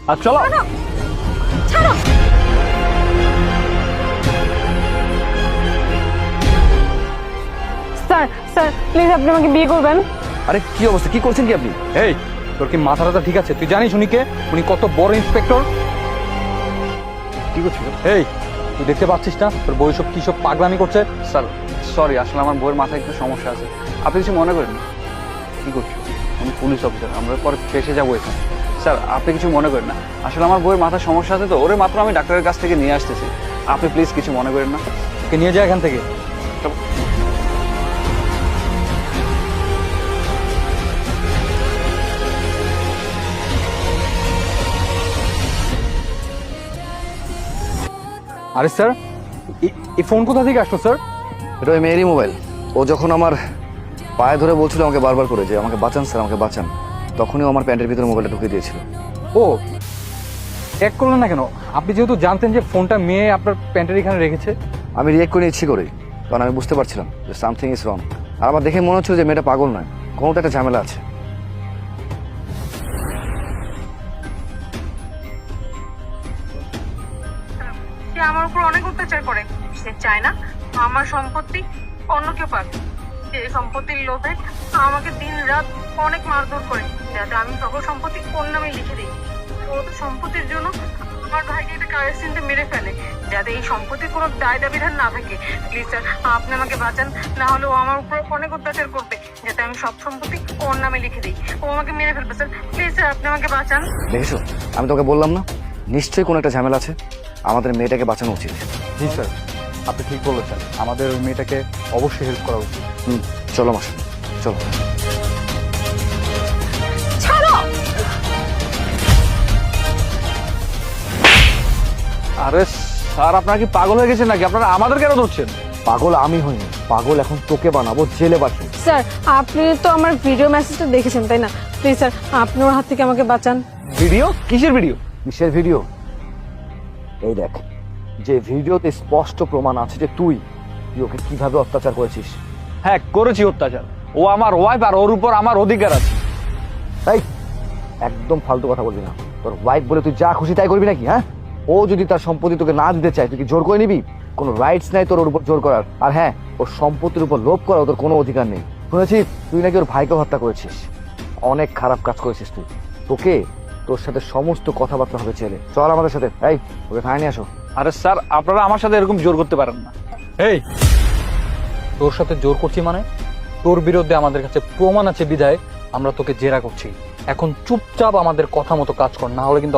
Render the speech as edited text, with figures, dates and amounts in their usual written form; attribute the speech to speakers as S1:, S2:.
S1: আর চলো।
S2: ছাড়ো। Sir sir please আপনি আমাকে বিয়ে করবেন।
S1: আরে কি অবস্থা, কি করছেন কি আপনি? এই তোর কি মাথাটা ঠিক আছে? তুই জানিস উনি কে? উনি কত বড় ইন্সপেক্টর। কি করছিস? এই তুই দেখতে পাচ্ছিস না তোর বউ সব কি সব পাগলামি করছে?
S3: স্যার সরি, আসলে আমার বউয়ের মাথায় একটু সমস্যা আছে, আপনি কিছু মনে করেন না।
S1: কি করছিস?
S3: আমি পুলিশ অফিসার, আমরা পরে ফেসে যাবো এখানে। স্যার আপনি কিছু মনে করেন না, আসলে আমার বউয়ের মাথায় সমস্যা আছে তো, ওরে মাত্র আমি ডাক্তারের কাছ থেকে নিয়ে আসতেছি, আপনি প্লিজ কিছু মনে করেন না।
S1: ওকে নিয়ে যা এখান থেকে। আরে স্যার, এই ফোন কোথা থেকে আসলো স্যার?
S4: এটা ওই মেয়েরই মোবাইল। ও যখন আমার পায়ে ধরে বলছিল আমাকে বারবার করে যে আমাকে বাঁচান স্যার, আমাকে বাঁচান, তখনই ও আমার প্যান্টের ভিতরে মোবাইলটা ঢুকিয়ে দিয়েছিল।
S1: ও চেক করলেন না কেন? আপনি যেহেতু জানতেন যে ফোনটা মেয়ে আপনার প্যান্টের এখানে রেখেছে।
S4: আমি রিয়েক্ট করে ইচ্ছে করি, কারণ আমি বুঝতে পারছিলাম যে সামথিং ইজ রং। আর আমার দেখে মনে হচ্ছিল যে মেয়েটা পাগল নয়, কোনো একটা ঝামেলা আছে।
S2: সে আমার উপর অনেক অত্যাচার করে। সে চায় না আমার সম্পত্তি অন্য কেউ পাক। সে সম্পত্তির লোভে আমাকে দিন রাত অনেক মারধর করে, যাতে আমি সকল সম্পত্তি ওর নামে লিখে দিই। ও তো সম্পত্তির জন্য আমার ভাইকে একটা কারেন্সিতে মেরে ফেলে, যাতে এই সম্পত্তির কোনো দায় দাবিধান না থাকে। প্লিজ স্যার আপনি আমাকে বাঁচান, না হলে ও আমার উপর অনেক অত্যাচার করবে, যাতে আমি সব সম্পত্তি ওর নামে লিখে দিই। ও আমাকে মেরে ফেলবে স্যার, প্লিজ স্যার আপনি আমাকে বাঁচান।
S4: দেখেছো, আমি তোকে বললাম না, নিশ্চয়ই কোনো একটা ঝামেলা আছে। আমাদের মেয়েটাকে বাঁচানো উচিত।
S1: জি স্যার, আপনি ঠিক বলেছেন, আমাদের ওই মেয়েটাকে অবশ্যই হেল্প করা উচিত।
S4: চলো আমার সাথে, চলো।
S2: ছাড়ো।
S3: আরে স্যার আপনারা কি পাগল হয়ে গেছেন নাকি? আপনারা আমাদের কেন ধরছেন?
S4: পাগল আমি হইনি, পাগল এখন তোকে বানাবো, জেলে পাঠিয়ে।
S2: স্যার আপনি তো আমার ভিডিও মেসেজটা দেখেছেন তাই না? প্লিজ স্যার আপনি ওর হাত থেকে আমাকে বাঁচান।
S3: ভিডিও? কিসের ভিডিও?
S4: কিসের ভিডিও? এই দেখ, যে ভিডিওতে স্পষ্ট প্রমাণ আছে যে তুই ওকে কিভাবে অত্যাচার করেছিস।
S3: হ্যাঁ করেছি অত্যাচার, ও আমার ওয়াইফ আর ওর উপর আমার অধিকার আছে।
S4: তাই একদম ফালতু কথা বলবি না। তোর ওয়াইফ বলে তুই যা খুশি তাই করবি নাকি? হ্যাঁ, ও যদি তার সম্পত্তি তোকে না দিতে চায়, তুই কি জোর করে নিবি? কোনো রাইটস নাই তোর ওর উপর জোর করার। আর হ্যাঁ, ওর সম্পত্তির উপর লোভ করার তোর কোনো অধিকার নেই। শুনেছি তুই নাকি ওর ভাইকে হত্যা করেছিস। অনেক খারাপ কাজ করেছিস তুই। তোকে, তোর সাথে সমস্ত কথাবার্তা হবে ছেলে। চল আমাদের সাথে, এই ওকে থানায় নিয়ে আসো।
S3: আরে স্যার আপনারা আমার সাথে এরকম জোর করতে পারেন না।
S1: এই তোর সাথে জোর করছি মানে? তোর বিরুদ্ধে আমাদের কাছে প্রমাণ আছে বিধায় আমরা তোকে জেরা করছি। এখন চুপচাপ আমাদের কথা মতো কাজ কর, না হলে কিন্তু